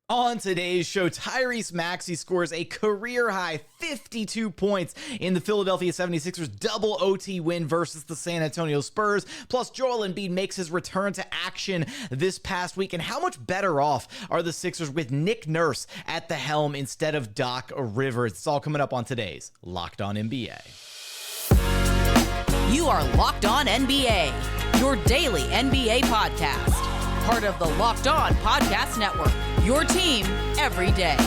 On today's show, Tyrese Maxey scores a career-high 52 points in the Philadelphia 76ers double OT win versus the San Antonio Spurs. Plus, Joel Embiid makes his return to action this past week. And how much better off are the Sixers with Nick Nurse at the helm instead of Doc Rivers? It's all coming up on today's Locked On NBA. You are Locked On NBA, your daily NBA podcast. Part of the Locked On Podcast Network, your team every day.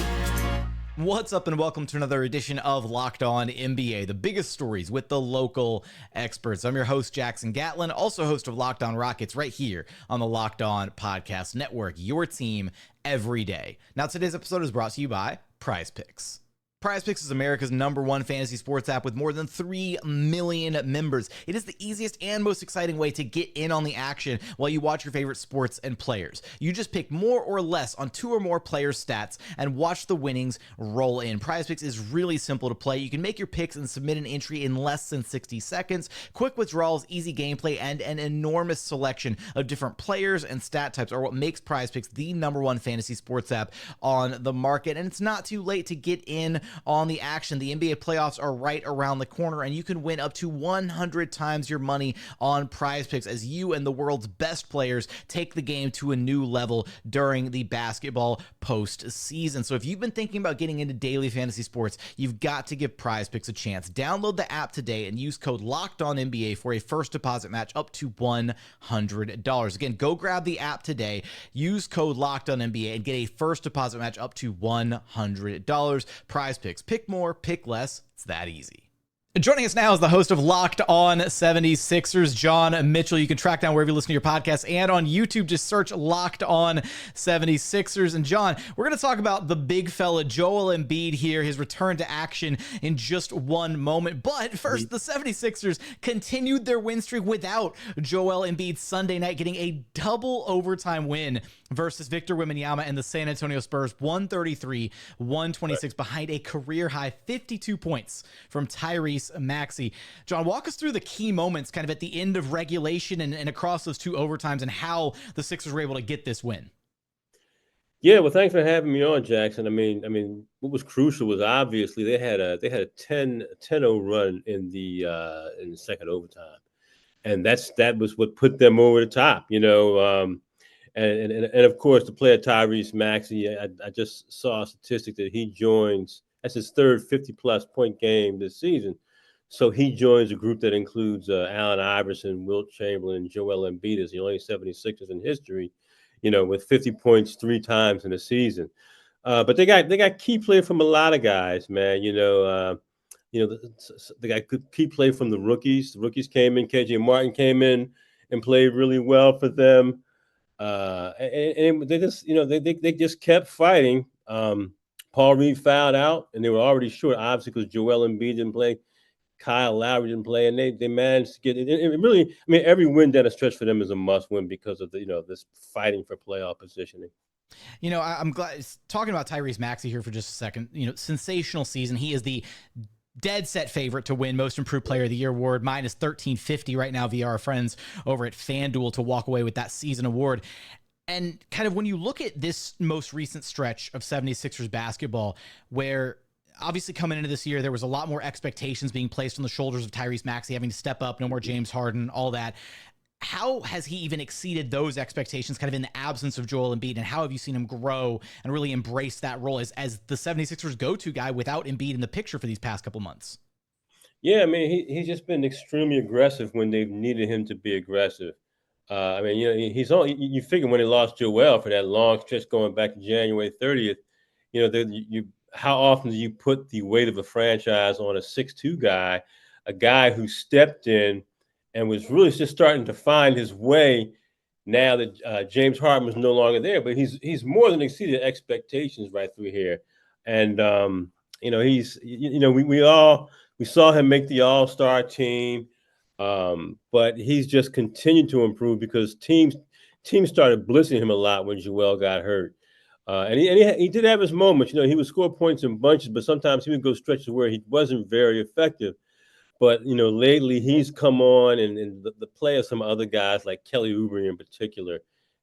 What's up and welcome to another edition of Locked On NBA, the biggest stories with the local experts. I'm your host, Jackson Gatlin, also host of Locked On Rockets right here on the Locked On Podcast Network, your team every day. Now, today's episode is brought to you by Prize Picks. Prize Picks is America's #1 fantasy sports app with more than 3 million members. It is the easiest and most exciting way to get in on the action while you watch your favorite sports and players. You just pick more or less on 2 or more players' stats and watch the winnings roll in. Prize Picks is really simple to play. You can make your picks and submit an entry in less than 60 seconds. Quick withdrawals, easy gameplay, and an enormous selection of different players and stat types are what makes Prize Picks the #1 fantasy sports app on the market. And it's not too late to get in on the action. The NBA playoffs are right around the corner, and you can win up to 100 times your money on Prize Picks as you and the world's best players take the game to a new level during the basketball postseason. So if you've been thinking about getting into daily fantasy sports, you've got to give Prize Picks a chance. Download the app today and use code LOCKEDONNBA for a first deposit match up to $100. Again, go grab the app today, use code LOCKEDONNBA, and get a first deposit match up to $100. Prize Picks. Pick more, pick less. It's that easy. Joining us now is the host of Locked On 76ers, John Mitchell. You can track down wherever you listen to your podcast and on YouTube. Just search Locked On 76ers. And John, we're going to talk about the big fella, Joel Embiid here, his return to action in just one moment. But first, the 76ers continued their win streak without Joel Embiid Sunday night, getting a double overtime win versus Victor Wembanyama and the San Antonio Spurs, 133-126, behind a career-high 52 points from Tyrese Maxey. John, walk us through the key moments kind of at the end of regulation and across those 2 overtimes and how the Sixers were able to get this win. Yeah, well, thanks for having me on, Jackson. I mean, what was crucial was obviously they had a 10-0 run in the second overtime, and that was what put them over the top, And of course, the player Tyrese Maxey, I just saw a statistic that he joins. That's his third 50-plus point game this season. So he joins a group that includes Allen Iverson, Wilt Chamberlain, Joel Embiid as the only 76ers in history, with 50 points 3 times in a season. But they got key play from a lot of guys, man. They got good key play from the rookies. The rookies came in. KJ Martin came in and played really well for them. And they just, they just kept fighting. Paul Reed fouled out, and they were already short, obviously, because Joel Embiid didn't play. Kyle Lowry didn't play, and they managed to get it. It really, every win down the stretch for them is a must win because of this fighting for playoff positioning. I'm glad talking about Tyrese Maxey here for just a second. Sensational season. He is the dead set favorite to win Most Improved Player of the Year award, minus 1350 right now via our friends over at FanDuel to walk away with that season award. And kind of when you look at this most recent stretch of 76ers basketball, where obviously coming into this year, there was a lot more expectations being placed on the shoulders of Tyrese Maxey, having to step up, no more James Harden, all that. How has he even exceeded those expectations kind of in the absence of Joel Embiid, and how have you seen him grow and really embrace that role as the 76ers go-to guy without Embiid in the picture for these past couple months? Yeah, he's just been extremely aggressive when they've needed him to be aggressive. He's on. You figure when they lost Joel for that long stretch going back to January 30th, how often do you put the weight of a franchise on a 6'2" guy, a guy who stepped in and was really just starting to find his way now that James Harden was no longer there, but he's more than exceeded expectations right through here. And we saw him make the All-Star team, but he's just continued to improve because teams started blitzing him a lot when Joel got hurt. And he did have his moments. He would score points in bunches, but sometimes he would go stretches where he wasn't very effective. But, lately he's come on and the play of some other guys like Kelly Oubre in particular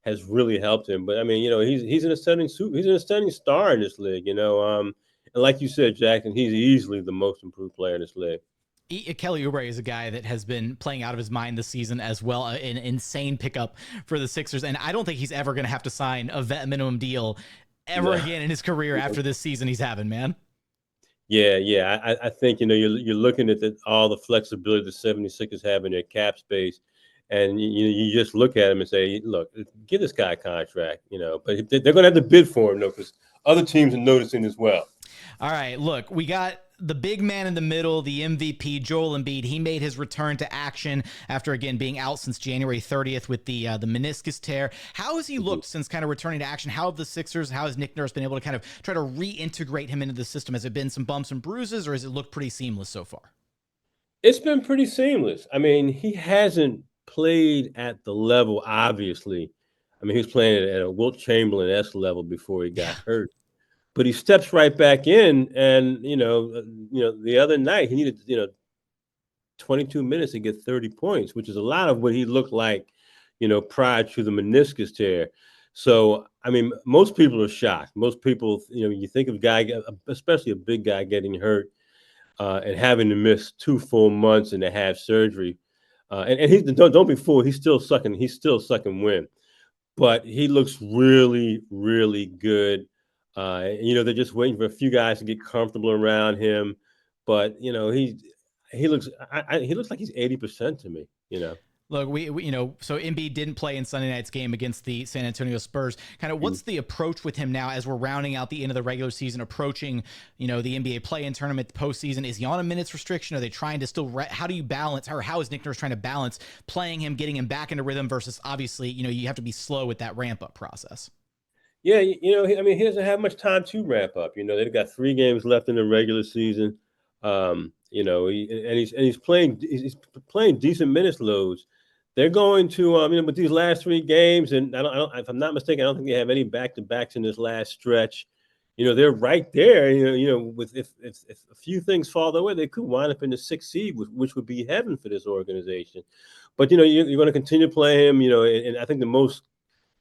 has really helped him. But I mean, he's an ascending star in this league. And like you said, Jackson, he's easily the most improved player in this league. Kelly Oubre is a guy that has been playing out of his mind this season as well. An insane pickup for the Sixers. And I don't think he's ever going to have to sign a vet minimum deal ever again in his career after this season he's having, man. Yeah. I think, you're looking at all the flexibility the 76ers have in their cap space. And you just look at him and say, look, give this guy a contract, but they're going to have to bid for him, though, because other teams are noticing as well. All right, look, we got the big man in the middle, the MVP, Joel Embiid. He made his return to action after, again, being out since January 30th with the meniscus tear. How has he looked since kind of returning to action? How have the Sixers, how has Nick Nurse been able to kind of try to reintegrate him into the system? Has it been some bumps and bruises, or has it looked pretty seamless so far? It's been pretty seamless. I mean, he hasn't played at the level, obviously. I mean, he was playing at a Wilt Chamberlain-esque level before he got hurt. But he steps right back in, and the other night he needed 22 minutes to get 30 points, which is a lot of what he looked like, prior to the meniscus tear. So I mean, most people are shocked. Most people, you think of a guy, especially a big guy, getting hurt and having to miss 2 full months and to have surgery. And he don't be fooled. He's still sucking wind, but he looks really, really good. They're just waiting for a few guys to get comfortable around him, but he looks like he's 80% to me. Look, we so Embiid didn't play in Sunday night's game against the San Antonio Spurs. Kind of what's the approach with him now as we're rounding out the end of the regular season, approaching, the NBA play-in tournament, the postseason? Is he on a minutes restriction? Are they trying to still, how do you balance, or how is Nick Nurse trying to balance playing him, getting him back into rhythm versus obviously, you have to be slow with that ramp-up process? Yeah, I mean, he doesn't have much time to ramp up. They've got 3 games left in the regular season. He's playing decent minutes loads. They're going to, with these last 3 games, and I don't, if I'm not mistaken, I don't think they have any back-to-backs in this last stretch. They're right there. With if a few things fall their way, they could wind up in the 6th seed, which would be heaven for this organization. But you're going to continue to play him. And I think the most.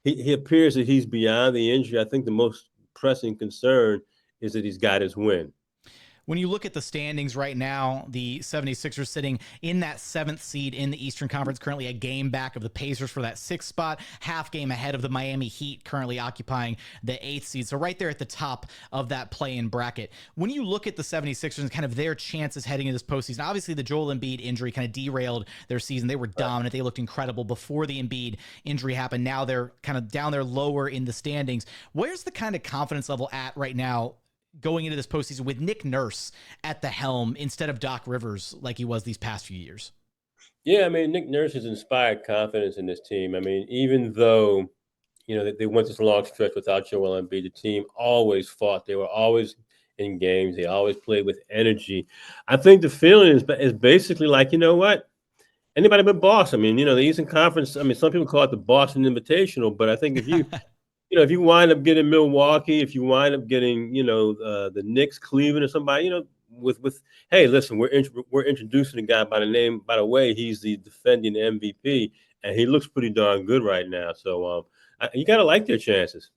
He appears that he's beyond the injury. I think the most pressing concern is that he's got his win. When you look at the standings right now, the 76ers sitting in that 7th seed in the Eastern Conference, currently a game back of the Pacers for that 6th spot, half game ahead of the Miami Heat, currently occupying the 8th seed. So right there at the top of that play-in bracket. When you look at the 76ers and kind of their chances heading into this postseason, obviously the Joel Embiid injury kind of derailed their season. They were dominant. They looked incredible before the Embiid injury happened. Now they're kind of down there lower in the standings. Where's the kind of confidence level at right now going into this postseason with Nick Nurse at the helm instead of Doc Rivers like he was these past few years? Yeah, I mean, Nick Nurse has inspired confidence in this team. I mean, even though, they went this long stretch without Joel Embiid, the team always fought. They were always in games. They always played with energy. I think the feeling is basically like, what? Anybody but Boston. I mean, the Eastern Conference, I mean, some people call it the Boston Invitational, but I think if you if you wind up getting Milwaukee, if you wind up getting, the Knicks, Cleveland, or somebody, with hey, listen, we're introducing a guy by the way, he's the defending MVP, and he looks pretty darn good right now. So you got to like their chances.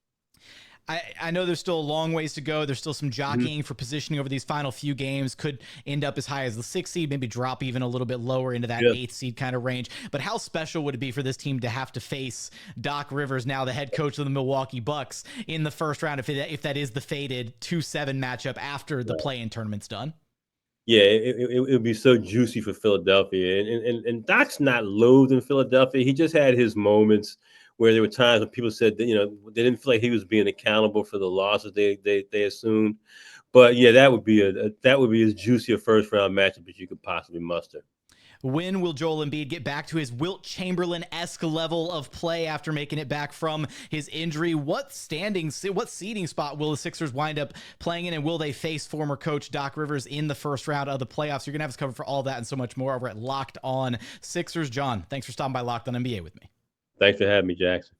I know there's still a long ways to go. There's still some jockeying for positioning over these final few games. Could end up as high as the 6th seed, maybe drop even a little bit lower into that 8th seed kind of range. But how special would it be for this team to have to face Doc Rivers, now the head coach of the Milwaukee Bucks, in the first round, if that is the fated 2-7 matchup after the play-in tournament's done? Yeah, it would be so juicy for Philadelphia. And Doc's not loathed in Philadelphia. He just had his moments where there were times when people said that, they didn't feel like he was being accountable for the losses they assumed. But yeah, that would be as juicy a first round matchup as you could possibly muster. When will Joel Embiid get back to his Wilt Chamberlain-esque level of play after making it back from his injury? What seeding spot will the Sixers wind up playing in, and will they face former coach Doc Rivers in the first round of the playoffs? You're going to have us covered for all that and so much more over at Locked On Sixers. John, thanks for stopping by Locked On NBA with me. Thanks for having me, Jackson.